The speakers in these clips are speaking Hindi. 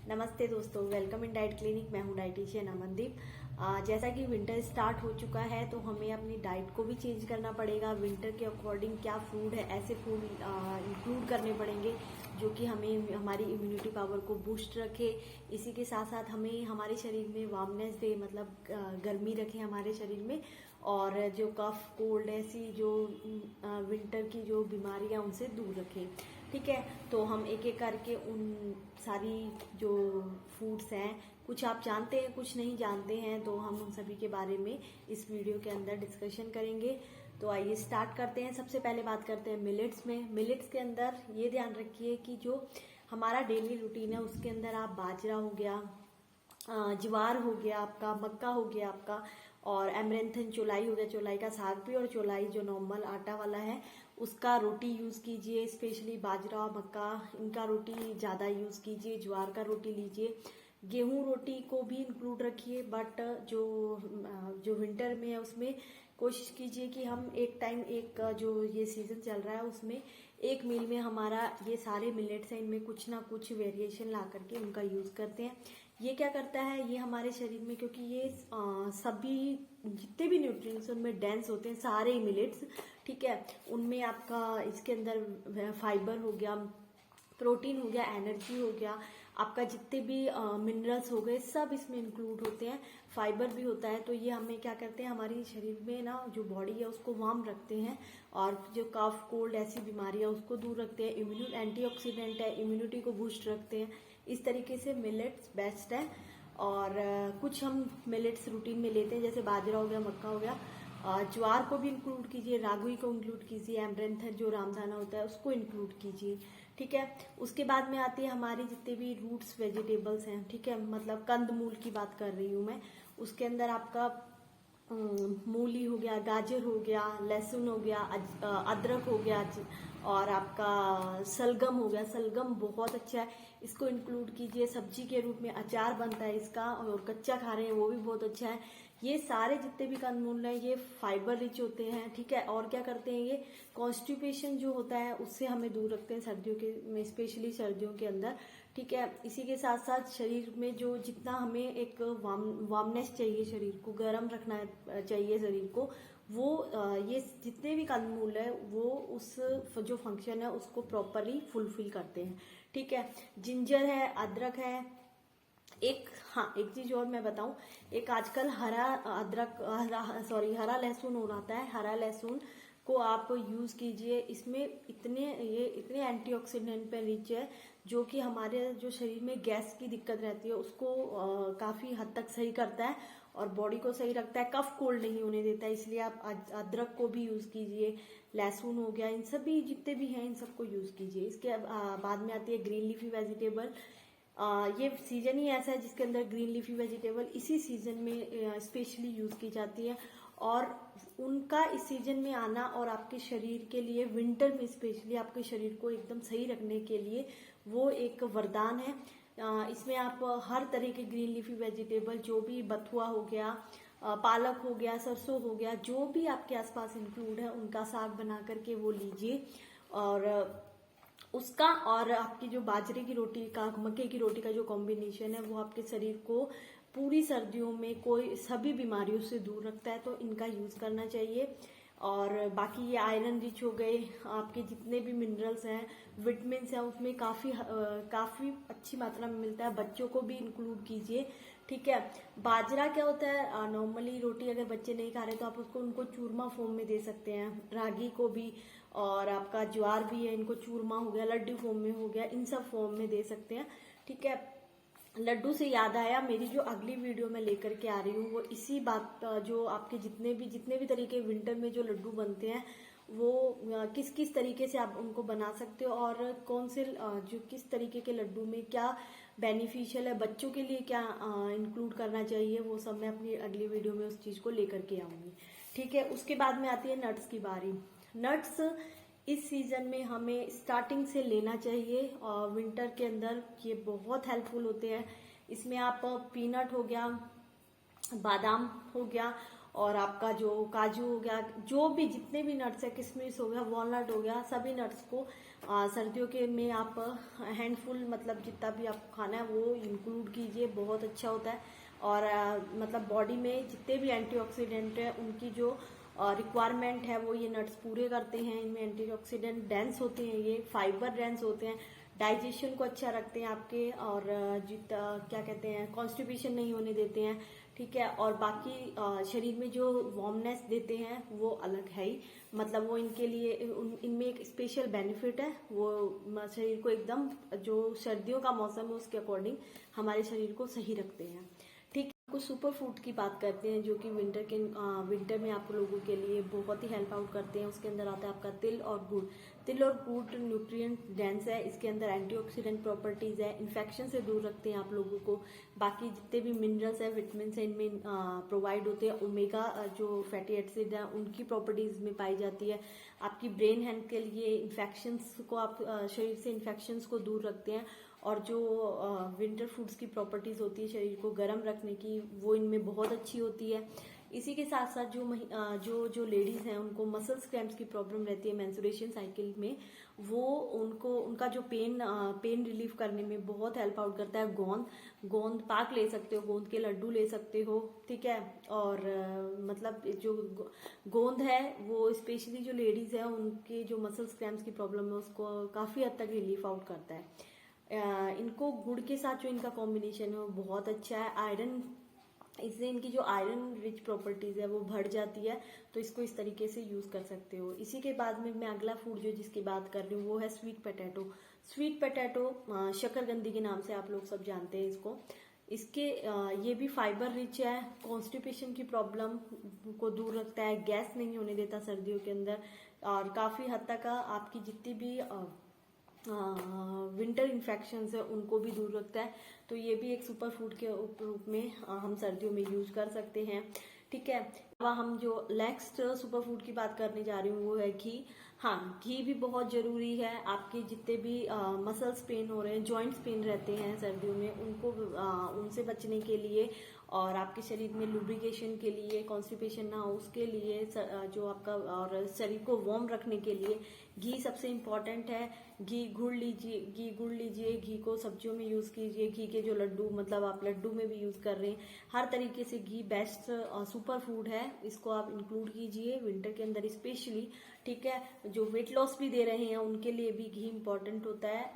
नमस्ते दोस्तों, वेलकम इन डाइट क्लिनिक। मैं हूं डाइटिशियन अमनदीप। जैसा कि विंटर स्टार्ट हो चुका है तो हमें अपनी डाइट को भी चेंज करना पड़ेगा। विंटर के अकॉर्डिंग क्या फूड है, ऐसे फूड इंक्लूड करने पड़ेंगे जो कि हमें हमारी इम्यूनिटी पावर को बूस्ट रखे। इसी के साथ साथ हमें हमारे शरीर में वार्मनेस दे, मतलब गर्मी रखे हमारे शरीर में, और जो कफ कोल्ड ऐसी जो विंटर की जो बीमारियां उनसे दूर रखें। ठीक है, तो हम एक एक करके उन सारी जो फूड्स हैं, कुछ आप जानते हैं कुछ नहीं जानते हैं, तो हम उन सभी के बारे में इस वीडियो के अंदर डिस्कशन करेंगे। तो आइए स्टार्ट करते हैं। सबसे पहले बात करते हैं मिलेट्स में। मिलेट्स के अंदर ये ध्यान रखिए कि जो हमारा डेली रूटीन है उसके अंदर आप बाजरा हो गया, ज्वार हो गया आपका, मक्का हो गया आपका, और एमरेंथन चौलाई हो गया, चौलाई का साग भी, और चौलाई जो नॉर्मल आटा वाला है उसका रोटी यूज कीजिए। स्पेशली बाजरा मक्का इनका रोटी ज्यादा यूज कीजिए। ज्वार का रोटी लीजिए। गेहूं रोटी को भी इंक्लूड रखिए, बट जो विंटर में है उसमें कोशिश कीजिए कि हम एक टाइम, एक जो ये सीजन चल रहा है उसमें एक मील में हमारा ये सारे मिलेट्स हैं, इनमें कुछ ना कुछ वेरिएशन ला करके उनका यूज करते हैं। ये क्या करता है, ये हमारे शरीर में, क्योंकि ये सभी जितने भी न्यूट्रिएंट्स उनमें डेंस होते हैं सारे मिलेट्स, ठीक है। उनमें आपका इसके अंदर फाइबर हो गया, प्रोटीन हो गया, एनर्जी हो गया, आपका जितने भी मिनरल्स हो गए सब इसमें इंक्लूड होते हैं। फाइबर भी होता है। तो ये हमें क्या करते हैं, हमारी शरीर में ना जो बॉडी है उसको वार्म रखते हैं, और जो कफ कोल्ड ऐसी बीमारियां उसको दूर रखते हैं। एंटीऑक्सीडेंट है, इम्यूनिटी को बूस्ट रखते हैं। इस तरीके से मिलेट्स बेस्ट है। और कुछ हम मिलेट्स रूटीन में लेते हैं, जैसे बाजरा हो गया, मक्का हो गया, ज्वार को भी इंक्लूड कीजिए, रागी को इंक्लूड कीजिए, एमरेंथन जो रामदाना होता है उसको इंक्लूड कीजिए। ठीक है, उसके बाद में आती है हमारी जितने भी रूट्स वेजिटेबल्स हैं, ठीक है, मतलब कंद मूल की बात कर रही हूँ मैं। उसके अंदर आपका मूली हो गया, गाजर हो गया, लहसुन हो गया, अदरक हो गया, और आपका सलगम हो गया। सलगम बहुत अच्छा है, इसको इंक्लूड कीजिए। सब्जी के रूप में अचार बनता है इसका, और कच्चा खा रहे हैं वो भी बहुत अच्छा है। ये सारे जितने भी कंदमूल हैं ये फाइबर रिच होते हैं, ठीक है। और क्या करते हैं, ये कॉन्स्टिपेशन जो होता है उससे हमें दूर रखते हैं सर्दियों के में, स्पेशली सर्दियों के अंदर, ठीक है। इसी के साथ साथ शरीर में जो जितना हमें एक वार्मनेस चाहिए, शरीर को गर्म रखना चाहिए शरीर को, वो ये जितने भी कंदमूल है वो उस जो फंक्शन है उसको प्रॉपरली फुलफिल करते हैं, ठीक है। जिंजर है, अदरक है, एक चीज और मैं बताऊं, एक आजकल हरा लहसुन हो रहा है, हरा लहसुन को आप यूज कीजिए। इसमें इतने एंटीऑक्सीडेंट पे रिच है जो कि हमारे जो शरीर में गैस की दिक्कत रहती है उसको काफी हद तक सही करता है, और बॉडी को सही रखता है, कफ कोल्ड नहीं होने देता है। इसलिए आप अदरक को भी यूज कीजिए, लहसुन हो गया, इन सभी जितने भी हैं इन सबको यूज कीजिए। इसके बाद में आती है ग्रीन लीफी वेजिटेबल। ये सीजन ही ऐसा है जिसके अंदर ग्रीन लीफी वेजिटेबल इसी सीजन में स्पेशली यूज की जाती है, और उनका इस सीजन में आना और आपके शरीर के लिए विंटर में स्पेशली आपके शरीर को एकदम सही रखने के लिए वो एक वरदान है। इसमें आप हर तरह के ग्रीन लीफी वेजिटेबल, जो भी बथुआ हो गया, पालक हो गया, सरसों हो गया, जो भी आपके आसपास इंक्लूड है उनका साग बना करके वो लीजिए। और उसका और आपकी जो बाजरे की रोटी का, मक्के की रोटी का जो कॉम्बिनेशन है वो आपके शरीर को पूरी सर्दियों में कोई सभी बीमारियों से दूर रखता है, तो इनका यूज करना चाहिए। और बाकी ये आयरन रिच हो गए, आपके जितने भी मिनरल्स हैं, विटामिन्स हैं, उसमें काफी अच्छी मात्रा में मिलता है। बच्चों को भी इंक्लूड कीजिए, ठीक है। बाजरा क्या होता है, नॉर्मली रोटी अगर बच्चे नहीं खा रहे तो आप उसको उनको चूरमा फॉर्म में दे सकते हैं, रागी को भी, और आपका ज्वार भी है, इनको चूरमा हो गया, लड्डू फॉर्म में हो गया, इन सब फॉर्म में दे सकते हैं, ठीक है। लड्डू से याद आया, मेरी जो अगली वीडियो मैं लेकर के आ रही हूँ वो इसी बात, जो आपके जितने भी तरीके विंटर में जो लड्डू बनते हैं वो किस किस तरीके से आप उनको बना सकते हो, और कौन से जो किस तरीके के लड्डू में क्या बेनिफिशियल है, बच्चों के लिए क्या इंक्लूड करना चाहिए, वो सब मैं अपनी अगली वीडियो में उस चीज को लेकर के आऊंगी, ठीक है। उसके बाद में आती है नट्स की बारी। नट्स इस सीजन में हमें स्टार्टिंग से लेना चाहिए, और विंटर के अंदर ये बहुत हेल्पफुल होते हैं। इसमें आप पीनट हो गया, बादाम हो गया, और आपका जो काजू हो गया, जो भी जितने भी नट्स है, किशमिश हो गया, वॉलनट हो गया, सभी नट्स को सर्दियों के में आप हैंडफुल मतलब जितना भी आपको खाना है वो इंक्लूड कीजिए, बहुत अच्छा होता है। और मतलब बॉडी में जितने भी एंटीऑक्सीडेंट है उनकी जो रिक्वायरमेंट है वो ये नट्स पूरे करते हैं। इनमें एंटीऑक्सीडेंट डेंस होते हैं, ये फाइबर डेंस होते हैं, डाइजेशन को अच्छा रखते हैं आपके, और क्या कहते हैं, कॉन्स्टिपेशन नहीं होने देते हैं, ठीक है। और बाकी शरीर में जो वार्मनेस देते हैं वो अलग है ही, मतलब वो इनके लिए इनमें एक स्पेशल बेनिफिट है, वो शरीर को एकदम जो सर्दियों का मौसम है उसके अकॉर्डिंग हमारे शरीर को सही रखते हैं, ठीक है। कुछ सुपर फूड की बात करते हैं जो कि विंटर में आप लोगों के लिए बहुत ही हेल्प आउट करते हैं। उसके अंदर आता है आपका तिल और गुड़। तिल और गुड़ न्यूट्रिएंट डेंस है, इसके अंदर एंटीऑक्सीडेंट प्रॉपर्टीज है, इन्फेक्शन से दूर रखते हैं आप लोगों को। बाकी जितने भी मिनरल्स है, विटामिन है, इनमें प्रोवाइड होते हैं। ओमेगा जो फैटी एसिड है उनकी प्रॉपर्टीज में पाई जाती है। आपकी ब्रेन हेल्थ के लिए इन्फेक्शंस को आप शरीर से इन्फेक्शंस को दूर रखते हैं। और जो विंटर फूड्स की प्रॉपर्टीज होती है शरीर को गर्म रखने की, वो इनमें बहुत अच्छी होती है। इसी के साथ साथ जो लेडीज हैं उनको मसल्स क्रैम्प्स की प्रॉब्लम रहती है मेंस्ट्रुएशन साइकिल में, वो उनका जो पेन रिलीफ करने में बहुत हेल्प आउट करता है। गोंद पाक ले सकते हो, गोंद के लड्डू ले सकते हो, ठीक है। और मतलब जो गोंद है वो स्पेशली जो लेडीज है उनके जो मसल्स क्रैम्प्स की प्रॉब्लम है उसको काफी हद तक रिलीफ आउट करता है। इनको गुड़ के साथ जो इनका कॉम्बिनेशन है वो बहुत अच्छा है। आयरन, इससे इनकी जो आयरन रिच प्रॉपर्टीज है वो बढ़ जाती है, तो इसको इस तरीके से यूज कर सकते हो। इसी के बाद में मैं अगला फूड जो जिसकी बात कर रही हूँ वो है स्वीट पोटैटो। स्वीट पोटैटो शकरकंदी के नाम से आप लोग सब जानते हैं इसको। इसके ये भी फाइबर रिच है, कॉन्स्टिपेशन की प्रॉब्लम को दूर रखता है, गैस नहीं होने देता सर्दियों के अंदर, और काफी हद तक आपकी जितनी भी विंटर इन्फेक्शंस है उनको भी दूर रखता है। तो ये भी एक सुपर फूड के रूप में हम सर्दियों में यूज कर सकते हैं, ठीक है। अब हम जो नेक्स्ट सुपर फूड की बात करने जा रही हूँ वो है घी। हाँ, घी भी बहुत जरूरी है। आपके जितने भी मसल्स पेन हो रहे हैं, जॉइंट्स पेन रहते हैं सर्दियों में, उनको उनसे बचने के लिए और आपके शरीर में लुब्रिकेशन के लिए, कॉन्स्टिपेशन ना हो उसके लिए, जो आपका और शरीर को वार्म रखने के लिए घी सबसे इम्पोर्टेंट है। घी गुड़ लीजिए, घी को सब्जियों में यूज कीजिए, घी के जो लड्डू, मतलब आप लड्डू में भी यूज कर रहे हैं, हर तरीके से घी बेस्ट सुपर फूड है। इसको आप इंक्लूड कीजिए विंटर के अंदर स्पेशली, ठीक है। जो वेट लॉस भी दे रहे हैं उनके लिए भी घी इंपॉर्टेंट होता है,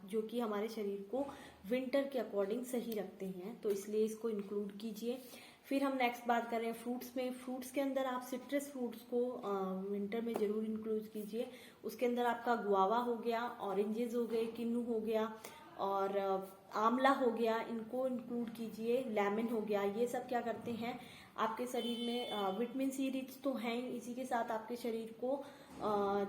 जो कि हमारे शरीर को विंटर के अकॉर्डिंग सही रखते हैं, तो इसलिए इसको इंक्लूड कीजिए। फिर हम नेक्स्ट बात कर रहे हैं फ्रूट्स में। फ्रूट्स के अंदर आप सिट्रस फ्रूट्स को विंटर में जरूर इंक्लूड कीजिए। उसके अंदर आपका गुआवा हो गया, ऑरेंजेस हो गए, किन्नू हो गया और आंवला हो गया, इनको इंक्लूड कीजिए। लेमन हो गया, ये सब क्या करते हैं आपके शरीर में विटामिन सी रिच तो हैं, इसी के साथ आपके शरीर को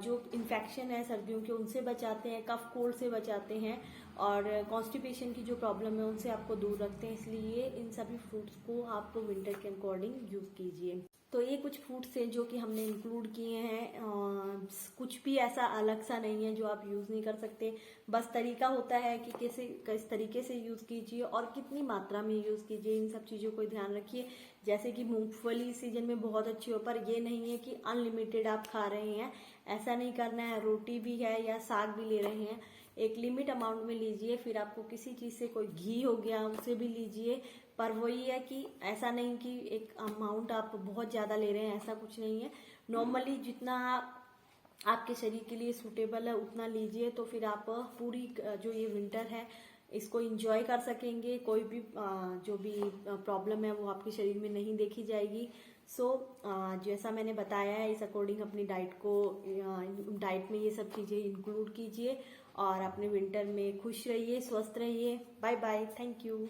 जो इन्फेक्शन है सर्दियों के उनसे बचाते हैं, कफ कोल्ड से बचाते हैं, और कॉन्स्टिपेशन की जो प्रॉब्लम है उनसे आपको दूर रखते हैं। इसलिए इन सभी फ्रूट्स को आप विंटर के अकॉर्डिंग यूज कीजिए। तो ये कुछ फ्रूट्स हैं जो कि हमने इंक्लूड किए हैं। कुछ भी ऐसा अलग सा नहीं है जो आप यूज नहीं कर सकते, बस तरीका होता है कि किस तरीके से यूज कीजिए और कितनी मात्रा में यूज कीजिए। इन सब चीजों को ध्यान रखिए। जैसे कि मूंगफली सीजन में बहुत अच्छी हो, पर ये नहीं है कि अनलिमिटेड आप खा रहे हैं, ऐसा नहीं करना है। रोटी भी है या साग भी ले रहे हैं, एक लिमिट अमाउंट में लीजिए। फिर आपको किसी चीज से, कोई घी हो गया उसे भी लीजिए, पर वही है कि ऐसा नहीं कि एक अमाउंट आप बहुत ज्यादा ले रहे हैं, ऐसा कुछ नहीं है। नॉर्मली जितना आपके शरीर के लिए सूटेबल है उतना लीजिए, तो फिर आप पूरी जो ये विंटर है इसको एंजॉय कर सकेंगे। कोई भी जो भी प्रॉब्लम है वो आपके शरीर में नहीं देखी जाएगी। सो जैसा मैंने बताया है इस अकॉर्डिंग अपनी डाइट में ये सब चीजें इंक्लूड कीजिए और अपने विंटर में खुश रहिए, स्वस्थ रहिए। Bye bye, thank you.